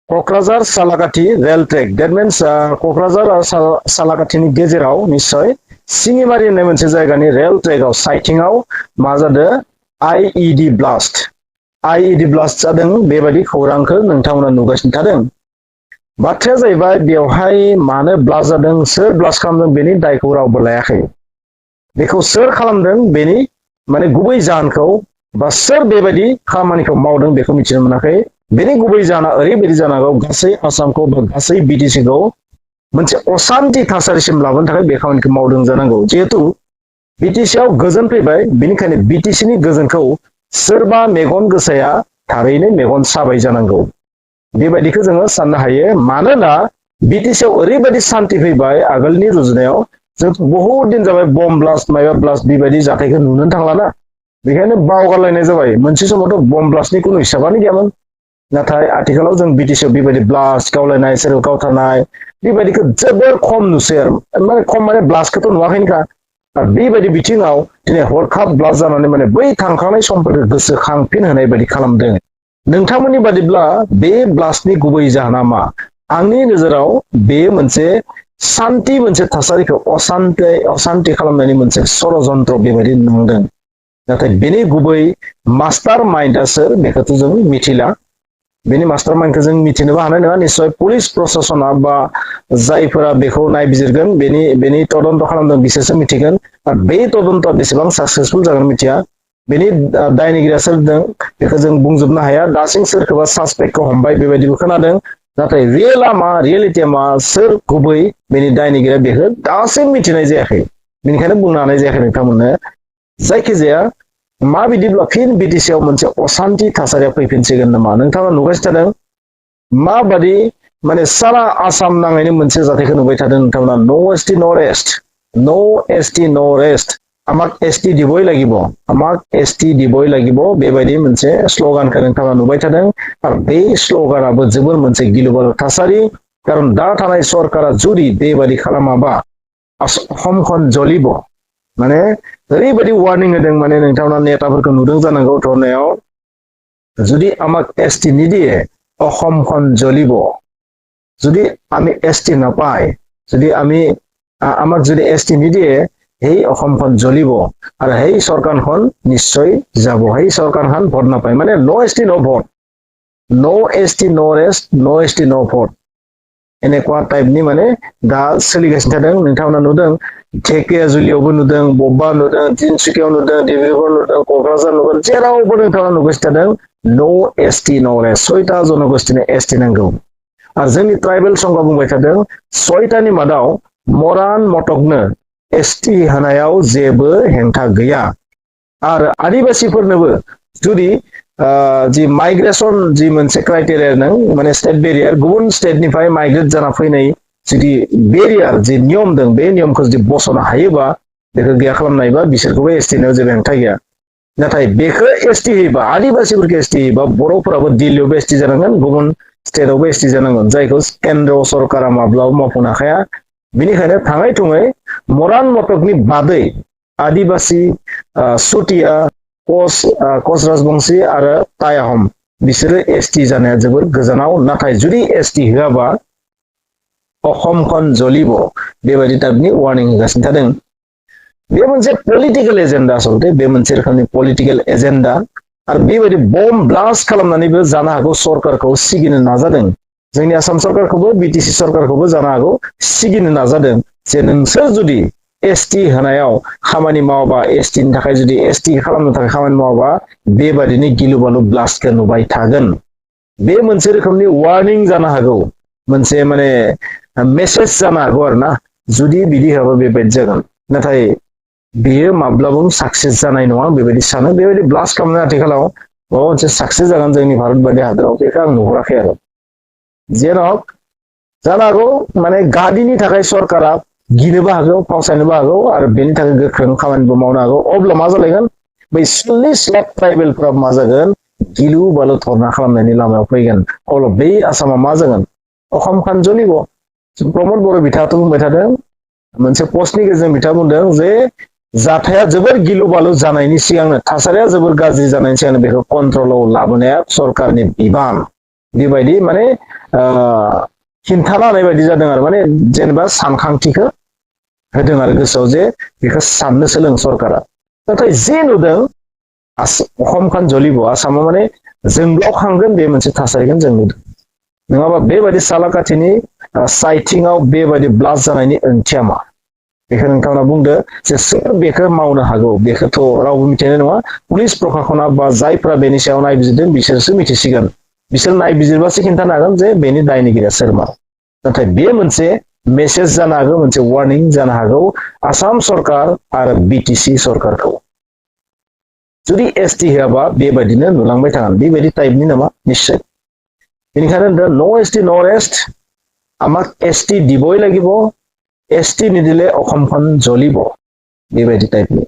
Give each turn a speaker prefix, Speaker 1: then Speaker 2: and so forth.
Speaker 1: Kokrajhar Salakati rail track that means Kokrajhar आरो सालाकाथिनि गेजेराव निश्चय सिङिमारि होननाय मोनसे जायगानि रेल ट्रेकआव साइथिंआव मा जादों आईईडी ब्लास्ट जादों बेबायदि खौरांखौ नोंथांमोना नुगासिनो थादों। बाथ्राया जाहैबाय बेवहाय मानो ब्लास्ट जादों सोर ब्लास्ट खालामदों बेनि दायखौ रावबो लायाखै। बेखौ सोर खालामदों बेनि माने गुबै जाहोनखौ बा सोर बेबायदि खामानिखौ मावदों बेखौ मिथिनो मोनाखै। बेनि गुबै जाहोना ओरैबायदि जानांगौ गासै आसामखौ बा गासै बिटिसिखौ मोनसे असान्ति थासारिसिम लाबोनो थाखाय बे खामानिखौ मावदों जानांगौ। जिहेतु बिटिसिआव गोजोन फैबाय बेनिखायनो बिटिसिनि गोजोनखौ सोरबा मेगन गोसाया थारैनो मेगन साबाय जानांगौ। बेबायदिखौ जोङो साननो हायो। मानोना बिटिसिआव ओरैबायदि सान्ति फैबाय आगोलनि रुजुनायाव जों बहुत दिन जाबाय बम ब्लास्ट माइबा ब्लास्ट बेबायदि जाथायखौ नुनो थांलाना। बेखायनो बावगारलायनाय जाबाय। मोनसे समावथ' बम ब्लास्टनि खुनु हिसाबानो गैयामोन। नाथाय आथिखालाव जों बिटिसिआव बेबायदि ब्लास्ट गावलायनाय सोरबा गावथारनाय बेबायदिखौ जोबोर खम नुसै आरो माने खम माने ब्लास्टखौथ' नुवाखैनोखा। आरो बेबायदि बिथिङाव दिनै हरखाब ब्लास्ट जानानै माने बै थांखांनाय समफोरखौ गोसोखांफिन होनाय बायदि खालामदों। नोंथांमोननि बादिब्ला बे ब्लास्टनि गुबै जाहोना मा? आंनि नोजोराव बे मोनसे सान्ति मोनसे थासारिखौ असान्ति खालामनायनि मोनसे षड़यन्त्र बेबायदि नुदों। नाथाय बेनि गुबै मास्टार माइन्डआ सोर बेखौथ' जों मिथिला। बेनि मास्टार माइन्डखौ जों मिथिनोबो हानाय नङा। निश्चय पुलिस प्रशासना बा जायफोरा बेखौ नायबिजिरगोन बेनि तदन्त खालामदों बिसोरसो मिथिगोन। आरो बे तदन्तआ बेसेबां साक्सेसफुल जागोन मिथिया। बेनि दायनिगिरिया सोर दं बेखौ जों बुंजोबनो हाया। दासिम सोरखौबा सासपेक्टखौ हमबाय बेबायदिबो खोनादों। नाथाय रियेला मा रियेलिटिया मा सोर गुबै बेनि दायनिगिरिया बेखौ दासिम मिथिनाय जायाखै। बेनिखायनो बुंनो हानाय जायाखै नोंथांमोननो। जायखिजाया माबायदिब्ला फिन बिटिसिआव मोनसे असान्ति थासारिया फैफिनसिगोन नामा नोंथाङा नुगासिनो थादों। माबादि माने सारा आसाम नाङैनो मोनसे जाथायखौ नुबाय थादों नोंथांमोना न' एसटि न' रेस्ट न' एसटि न' रेस्ट আমাক एसटि दिबই লাগিব আমাক एसटि दिबই লাগিব बेबायदि मोनसे स्ल'गानखौ नोंथाङा नुबाय थादों। आरो बे स्ल'गानाबो जोबोर मोनसे गिलु बालु थासारि। खारन दा थानाय सरकारा जुदि बेबायदि खालामाबा अসমখন জ্বলিব। माने ओरैबायदि वार्निं होदों माने नोंथांमोना नेताफोरखौ नुदों जानांगौ धरनायाव जुदि আমাক एसटि নিদিয়ে অসমখন জ্বলিব। যদি আমি এসটি নাপাই যদি আমি আমাক যদি এসটি নিদিয়ে সেই অসমখন জ্বলিব আৰু সেই চৰকাৰখন নিশ্চয় যাব। সেই চৰকাৰখন ভোট নাপায় মানে ন' এসটি ন' ভোট ন' এসটি ন' ৰেষ্ট ন' এসটি ন' ভোট এনেকুৱা टाइपनि माने दा सोलिगासिनो थादों। नोंथांमोना नुदों धेकियाजुलियावबो नुदों बबेबा नुदों तिनसुकियाव नुदों डिब्रुगड़ नुदों क'क्राझार नुदों जेरावबो नोंथाङा नुगासिनो थादों न' एसटि न' रेस्ट 6टा जनगोष्ठीनो एसटि नांगौ। आरो जोंनि ट्राइबेल संघआ बुंबाय थादों 6टानि मादाव मरान मटकनो एसटि होनायाव जेबो हेंथा गैया। आरो आदिबासिफोरनोबो जुदि जि माइग्रेसन जि मोनसे क्राइटेरिया नों माने स्टेट बेरियार गुबुन स्टेटनिफ्राय माइग्रेट जाना फैनाय जुदि बेरियार जि नियम दं बे नियमखौ जुदि बस'नो हायोबा बेखौ गैया खालामनो हायोबा बिसोरखौबो एसटिनाव जेबो हेंथा गैया। नाथाय बेखौ एसटि होयोबा आदिबासिफोरखौ एसटि होयोबा बर'फोराबो दिल्लीयावबो एसटि जानांगोन गुबुन स्टेटआवबो एसटि जानांगोन जायखौ केन्द्र सरकारा माब्लाबा मावफुंनो हाखाया। बेनिखायनो थाङै थुङै मरान मटकनि बादै आदिबासि सुटिया कच राजबंशी आरो टाइ आहम बिसोरो एसटि जानाया जोबोर गोजानाव। नाथाय जुदि एसटि होआबा अসমখন জ্বলিব बेबायदि टाइपनि वार्निं होगासिनो थादों। बे मोनसे पलिटिकेल एजेन्डा आसलते बे मोनसे रोखोमनि पलिटिकेल एजेन्डा। आरो बेबायदि बम ब्लास्ट खालामनानैबो जानो हागौ सरकारखौ सिगिनो नाजादों। जोंनि आसाम सरकारखौबो बिटिसि सरकारखौबो जानो हागौ सिगिनो नाजादों जे नोंसोर जुदि एसटि होनायाव खामानि मावाबा एसटिनि थाखाय जुदि एसटि खालामनो थाखाय खामानि मावाबा बेबायदिनो गिलु बालु ब्लास्टखौ नुबाय थागोन। बे मोनसे रोखोमनि वार्निं जानो हागौ मोनसे माने मेसेज जानो हागौ आरोना जुदि बिदि होआबा बेबायदि जागोन। नाथाय बेयो माब्लाबाबो साक्सेस जानाय नङा बेबायदि सानो। बेबायदि ब्लास्ट खालामनाय आथिखालाव माबा मोनसे साक्सेस जागोन जोंनि भारत बायदि हादराव बेखौ आं नुहुराखै आरो जेराव जानो हागौ माने गादिनि थाखाय सरकारा गिनोबो हागौ फावसायनोबो हागौ आरो बेनि थाखाय गोख्रों खामानिबो मावनो हागौ। अब्ला मा जालायगोन बै 40 लाख ट्राइबेलफोरा मा जागोन गिलु बालु धरना खालामनायनि लामायाव फैगोन। अब्ला बै आसामा मा जागोन अসমখন জ্বলিব। प्रमद बर' बिथाङाथ' बुंबाय थादों मोनसे पस्टनि गेजेरजों बिथाङा बुंदों जे जाथाया जोबोर गिलु बालु जानायनि सिगांनो थासारिया जोबोर गाज्रि जानायनि सिगांनो बेखौ कन्ट्रलाव लाबोनाया सरकारनि बिबान। बेबायदि माने खिन्थाना होनाय बायदि जादों आरो माने जेनेबा सानखांथिखौ होदों आरो गोसोआव जे बेखौ साननो सोलों सरकारा नाथाय जे नुदों अखमखान जलिब आसामाव माने जोंब्लावखांगोन बे मोनसे थासारिखौ जों नुदों नङाबा बेबायदि सालाकाथिनि साइटिंआव बेबायदि ब्लास्ट जानायनि ओंथिया मा बेखौ नोंथांमोना बुंदो जे सोर बेखौ मावनो हागौ बेखौथ' रावबो मिथिनाय नङा पुलिस प्रखाखना बा जायफ्रा बेनि सायाव नायबिजिरदों बिसोरसो मिथिसिगोन बिसोर नायबिजिरबासो खिन्थानो हागोन जे बेनि दायनिगिरिया सोरमा नाथाय बे मोनसे मेसेज जानो हागौ मोनसे वार्निं जानो हागौ आसाम सरकार आरो बिटिसि सरकारखौ जुदि एसटि होआबा बेबायदिनो नुलांबाय थागोन बेबायदि टाइपनि नामा निश्चय बेनिखायनो नो एसटि नो रेस्ट আমাক এসটি দিবই লাগিব এসটি নিদিলে অসমখন জ্বলিব बेबायदि टाइपनि